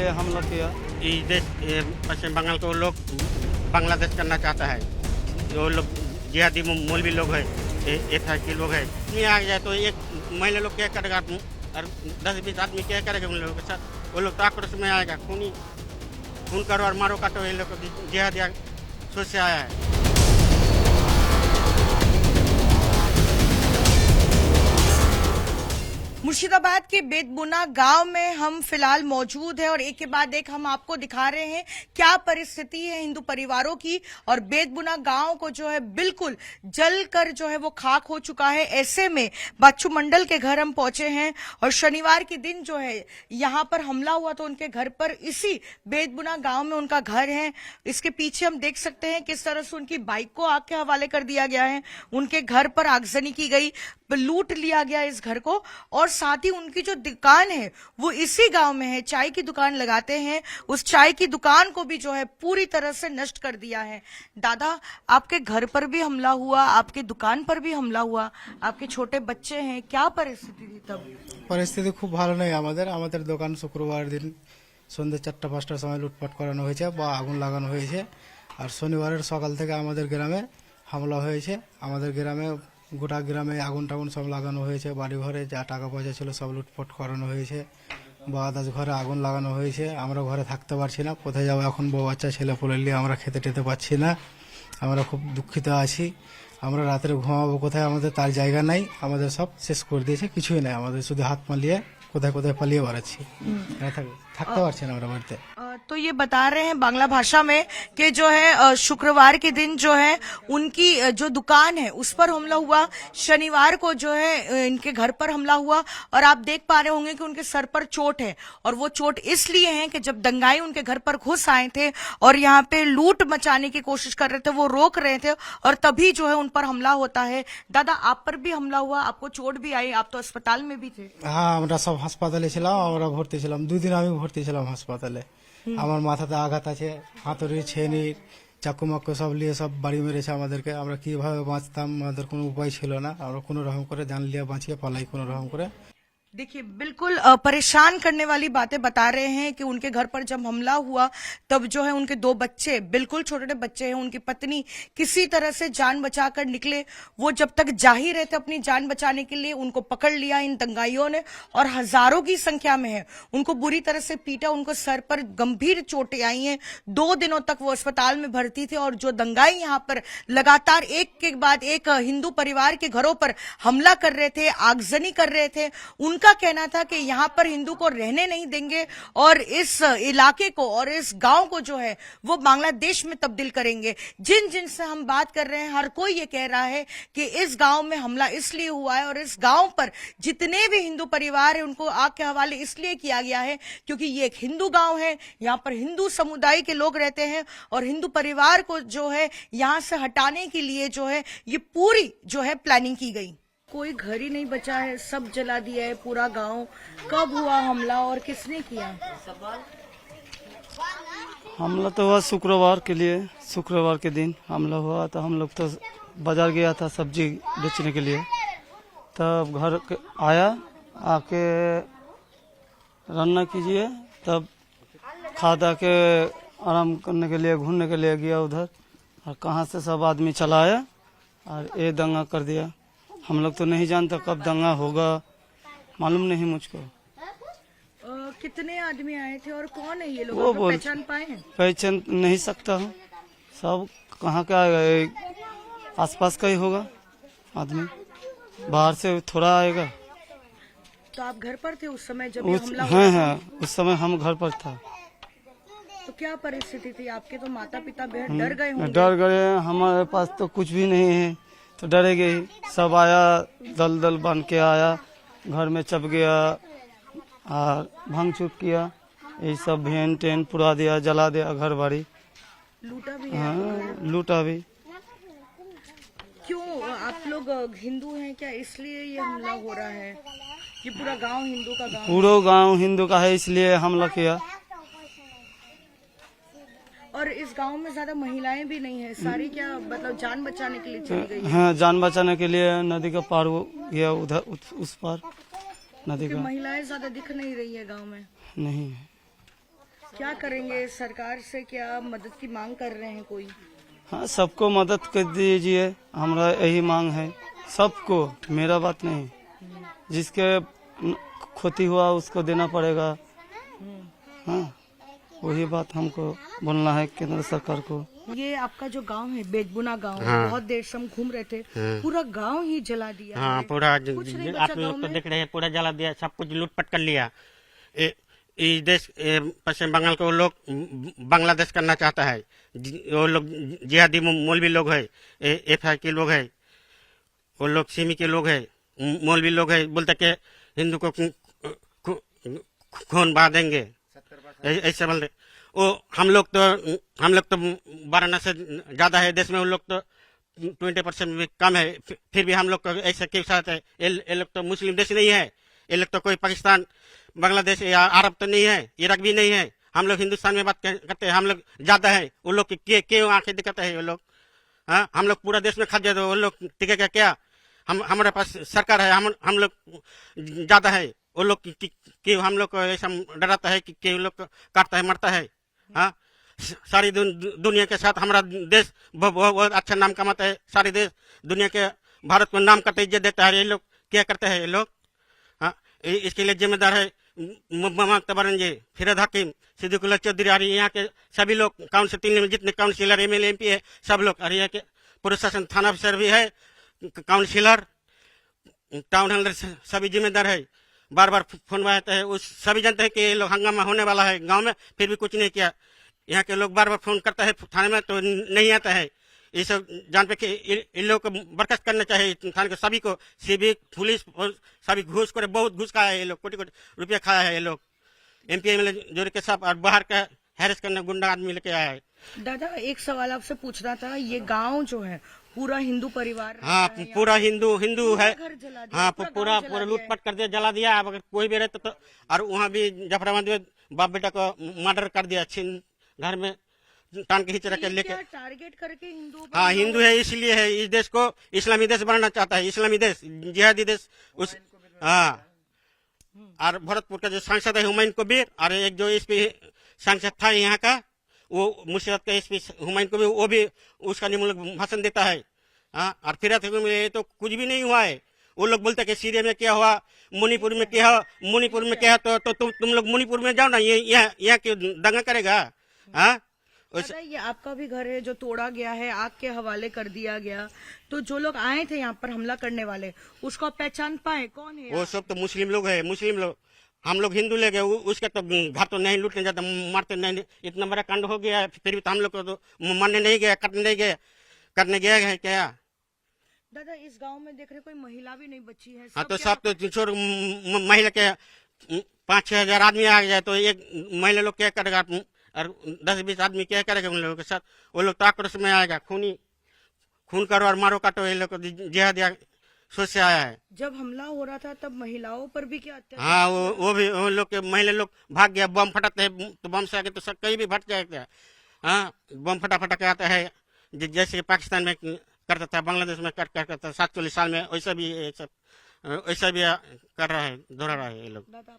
लिए हमला किया। ये देश पश्चिम बंगाल को लोग बांग्लादेश करना चाहता है। जो लोग जिहादी मौलवी लोग है, के लोग है, नहीं आ जाए तो एक महिला लोग क्या करेगा और 10-20 आदमी क्या करेगा उन लोगों के साथ। वो लोग तो आक्रोश में आएगा, खून करो और मारो काटो, इन लोग जिहादी सोच से आया है। मुर्शिदाबाद के बेदबुना गांव में हम फिलहाल मौजूद हैं और एक के बाद एक हम आपको दिखा रहे हैं क्या परिस्थिति है हिंदू परिवारों की। और बेदबुना गांव को जो है बिल्कुल जलकर जो है वो खाक हो चुका है। ऐसे में बाचू मंडल के घर हम पहुंचे हैं और शनिवार के दिन जो है यहां पर हमला हुआ तो उनके घर पर, इसी बेदबुना गांव में उनका घर है। इसके पीछे हम देख सकते हैं किस तरह से उनकी बाइक को आग के हवाले कर दिया गया है, उनके घर पर आगजनी की गई, लूट लिया गया इस घर को। और साथ ही उनकी जो दुकान है वो इसी गांव में है, चाय की दुकान लगाते हैं, उस चाय की दुकान को भी जो है पूरी तरह से नष्ट कर दिया है। दादा, आपके घर पर भी हमला हुआ, आपके दुकान पर भी हमला हुआ, आपके छोटे बच्चे हैं, क्या परिस्थिति थी तब? परिस्थिति खूब ভালো নয়। আমাদের দোকান শুক্রবার দিন সন্ধ্যে 4-5টার সময় লুটপাট করানো হয়েছে বা আগুন লাগানো হয়েছে। আর শনিবারের সকাল থেকে আমাদের গ্রামে হামলা হয়েছে। আমাদের গ্রামে গোটা গ্রামে আগুন টাগুন সব লাগানো হয়েছে, বাড়ি ঘরে যা টাকা পয়সা ছিল সব লুটপাট করানো হয়েছে বা আদার্স ঘরে আগুন লাগানো হয়েছে। আমরা ঘরে থাকতে পারছি না, কোথায় যাবো এখন, বউ বাচ্চা ছেলে পুলে নিয়ে আমরা খেতে টেতে পাচ্ছি না। আমরা খুব দুঃখিত আছি। আমরা রাত্রে ঘুমাবো কোথায়, আমাদের তার জায়গা নাই, আমাদের সব শেষ করে দিয়েছে, কিছুই নাই আমাদের, শুধু হাত পালিয়ে কোথায় কোথায় পালিয়ে বেড়াচ্ছি, থাকতে পারছি না আমরা বাড়িতে। तो ये बता रहे हैं बांग्ला भाषा में कि जो है शुक्रवार के दिन जो है उनकी जो दुकान है उस पर हमला हुआ, शनिवार को जो है इनके घर पर हमला हुआ। और आप देख पा रहे होंगे कि उनके सर पर चोट है और वो चोट इसलिए है कि जब दंगाई उनके घर पर घुस आए थे और यहाँ पे लूट मचाने की कोशिश कर रहे थे, वो रोक रहे थे और तभी जो है उन पर हमला होता है। दादा, आप पर भी हमला हुआ, आपको चोट भी आई, आप तो अस्पताल में भी थे। হ্যাঁ, আমরা সব হাসপাতালে ছিলাম, আমরা ভর্তি ছিলাম, 2 দিন আমি ভর্তি ছিলাম হাসপাতালে। আমার মাথাতে আঘাত আছে, হাতুড়ি ছেনি চাকু মাকু সব নিয়ে সব বাড়ি মেরেছে আমাদেরকে। আমরা কিভাবে বাঁচতাম, আমাদের কোনো উপায় ছিল না, আমরা কোনো রকম করে জান লিয়া বাঁচিয়ে পালাই কোনো রকম করে। देखिए, बिल्कुल परेशान करने वाली बातें बता रहे हैं कि उनके घर पर जब हमला हुआ तब जो है उनके 2 बच्चे, बिल्कुल छोटे छोटे बच्चे हैं, उनकी पत्नी किसी तरह से जान बचाकर निकले। वो जब तक जा ही रहे थे अपनी जान बचाने के लिए, उनको पकड़ लिया इन दंगाइयों ने और हजारों की संख्या में है, उनको बुरी तरह से पीटा, उनको सर पर गंभीर चोटें आई हैं। 2 दिनों तक वो अस्पताल में भर्ती थे और जो दंगाई यहाँ पर लगातार एक के बाद एक हिंदू परिवार के घरों पर हमला कर रहे थे, आगजनी कर रहे थे, उनका कहना था कि यहाँ पर हिंदू को रहने नहीं देंगे और इस इलाके को और इस गांव को जो है वो बांग्लादेश में तब्दील करेंगे। जिन जिन से हम बात कर रहे हैं हर कोई ये कह रहा है कि इस गांव में हमला इसलिए हुआ है और इस गांव पर जितने भी हिंदू परिवार है उनको आग के हवाले इसलिए किया गया है क्योंकि ये एक हिंदू गांव है, यहाँ पर हिंदू समुदाय के लोग रहते हैं और हिंदू परिवार को जो है यहाँ से हटाने के लिए जो है ये पूरी जो है प्लानिंग की गई। कोई घर ही नहीं बचा है, सब जला दिया है पूरा गांव। कब हुआ हमला और किसने किया? हमला तो हुआ शुक्रवार के दिन हमला हुआ। तो हम लोग तो बाजार गया था सब्जी बेचने के लिए, तब घर आया, आके रन्ना कीजिए, तब खा दा के आराम करने के लिए घूमने के लिए गया उधर, और कहाँ से सब आदमी चला आया और ये दंगा कर दिया। हम लोग तो नहीं जानते कब दंगा होगा, मालूम नहीं मुझको। कितने आदमी आए थे और कौन है ये लोग, वो बोल पहचान पाए हैं? पहचान नहीं सकता हूँ, सब कहाँ का आएगा, आसपास का ही होगा आदमी, बाहर से थोड़ा आएगा। तो आप घर पर थे उस समय जब ये हमला हाँ हुआ? हाँ, उस समय हम घर पर था। तो क्या परिस्थिति थी आपके? तो माता पिता बेहद डर गए होंगे। डर गए, हमारे पास तो कुछ भी नहीं है तो डरेगे ही। सब आया, दल दल बन के आया, घर में चप गया और भंग चुप किया, ये सब भेन टेन पुरा दिया, जला दिया, घर बाड़ी लूटा भी है? हाँ, लूटा भी। क्यों, आप लोग हिंदू हैं क्या इसलिए ये हमला हो रहा है? ये पूरा गांव हिंदू का गांव? पूरा गांव हिंदू का है इसलिए हमला किया। और इस गांव में ज्यादा महिलाएं भी नहीं है, सारी क्या मतलब जान बचाने के लिए चली गई है? हाँ, जान बचाने के लिए नदी का पार हो गया, उधर उस पार नदी का। महिलाएं ज्यादा दिख नहीं रही है गांव में? नहीं है। क्या करेंगे? सरकार से क्या मदद की मांग कर रहे हैं कोई? हाँ, सबको मदद कर दीजिए, हमारा यही मांग है सबको, मेरा बात नहीं। जिसके क्षति हुआ उसको देना पड़ेगा। हाँ, वही बात हमको बोलना है केंद्र सरकार को। ये आपका जो गांव है बेगबुना गांव, हाँ। बहुत देर से हम घूम रहे थे, पूरा गांव ही जला दिया हाँ है। पूरा कुछ नहीं बचा आप गाँव लोग तो में? देख रहे हैं, पूरा जला दिया, सब कुछ लूटपाट कर लिया। इस देश पश्चिम बंगाल को लोग बांग्लादेश करना चाहता है। वो लोग जिहादी मौलवी लोग है, FI के लोग है, वो लोग सिमी के लोग है, मौलवी लोग है, बोलते कि हिंदू को खून बहा देंगे, ऐसे बोलते। वो हम लोग तो 12 से ज्यादा है देश में, उन लोग तो 20% भी कम है, फिर भी हम लोग को ऐसे क्यों साथ है? ये लोग तो मुस्लिम देश नहीं है, ये लोग तो कोई पाकिस्तान बांग्लादेश या अरब तो नहीं है, इराक भी नहीं है। हम लोग हिंदुस्तान में बात करते हैं, हम लोग ज्यादा है, वो लोग क्यों आंखें दिखाते हैं? वो लोग हाँ, हम लोग पूरा देश में खा जाए तो वो लोग टिकेगा क्या? हमारे पास सरकार है, हम लोग ज्यादा है, वो लोग क्यों हम लोग को ऐसा डराता है कि क्यों लोग काटता है, मरता है? हाँ, सारी दुनिया के साथ हमारा देश बहुत अच्छा नाम कमाता है, सारी देश दुनिया के भारत को नाम करते इज्जत देता है। ये लोग क्या करते हैं? ये लोग हाँ, इसके लिए जिम्मेदार है ममता बनर्जी, फिरोज हकीम, सिद्दीकुल्लाह चौधरी, और यहाँ के सभी लोग, काउंसिल में जितने काउंसिलर MLA MP है सब लोग, और यहाँ के प्रशासन थाना अफसर भी है, काउंसिलर, टाउन हॉल सभी जिम्मेदार है। बार बार फोन आता है, उस सभी जानते हैं कि ये लोग हंगामा होने वाला है गांव में, फिर भी कुछ नहीं किया। यहाँ के लोग बार बार फोन करता है थाने में तो नहीं आता है। ये सब जान पे कि इन लोगों को बर्खास्त करना चाहिए थाने के सभी को, सिविक पुलिस और सभी घूस करे, बहुत घूस खाया है ये लोग, कोटी कोटी रुपया खाया है ये लोग। MP MLA जोड़े के साथ और बाहर का हैरेस करने गुंडा आदमी लेके आया है। दादा एक सवाल आपसे पूछना था, ये गांव जो है पूरा हिंदू परिवार हाँ, रहता है पूरा हिंदू है। घर जला दिया, हाँ, पूरा पूरा गाँव जला पूरा दिया लूटपाट कर दिया, जला दिया। अब अगर कोई भी रहता तो, और वहाँ भी जफराबाद में बाप बेटा को मर्डर कर दिया, छीन घर में टांग के खींच रखे ये लेके। क्या टारगेट करके हिंदुओं पर हाँ, हिंदू है इसलिए है, इस देश को इस्लामी देश बनाना चाहता है, इस्लामी देश, जिहादी देश उस। हाँ, और भरतपुर का जो सांसद है हुमायूं कबीर, और एक जो SP सांसद था यहाँ का, वो मुर्शिदाबाद का SP हुमायूं कबीर, वो भी उसका निमूलक भाषण देता है। हाँ, और फिर ये तो कुछ भी नहीं हुआ है। वो लोग बोलते हैं कि सीरिया में क्या हुआ, मणिपुर में क्या हुआ, मणिपुर में क्या हुआ, तो तुम लोग मणिपुर में जाओ ना, ये यहाँ क्यों दंगा करेगा? हाँ, दादा ये आपका भी घर है जो तोड़ा गया है, आग के हवाले कर दिया गया, तो जो लोग आए थे यहाँ पर हमला करने वाले, उसको आप पहचान पाए कौन है? वो सब तो मुस्लिम लोग है, मुस्लिम लोग। हम लोग हिंदू ले गए, उसका तो घर तो नहीं लूटने जाता, मारते नहीं। इतना बड़ा कांड हो गया फिर भी तो हम लोग को तो मारने नहीं गया, करने नहीं गया, करने गया है क्या? दादा इस गांव में देख रहे कोई महिला भी नहीं बची है। हाँ, तो क्या- सब तो छोड़ महिला के 5-6 हजार आदमी आ जाए तो एक महिला लोग क्या करेगा? और 10-20 आदमी क्या करेगा उन लोगों के साथ? वो लोग तो आक्रोश में आएगा, खून करो और मारो काटो, ये लोग जिहादी सोच से आया है। जब हमला हो रहा था तब महिलाओं पर भी क्या अत्याचार? हाँ, वो भी वो लोग के महिला लोग भाग गया, बम फटाते हैं तो बम से आगे तो सब कहीं भी फट जाएगा। हाँ, बम फटा के आता है, जैसे पाकिस्तान में करता था, बांग्लादेश में करता था 47 साल में, वैसा भी कर रहा है, दोहरा रहा है ये लोग। दादा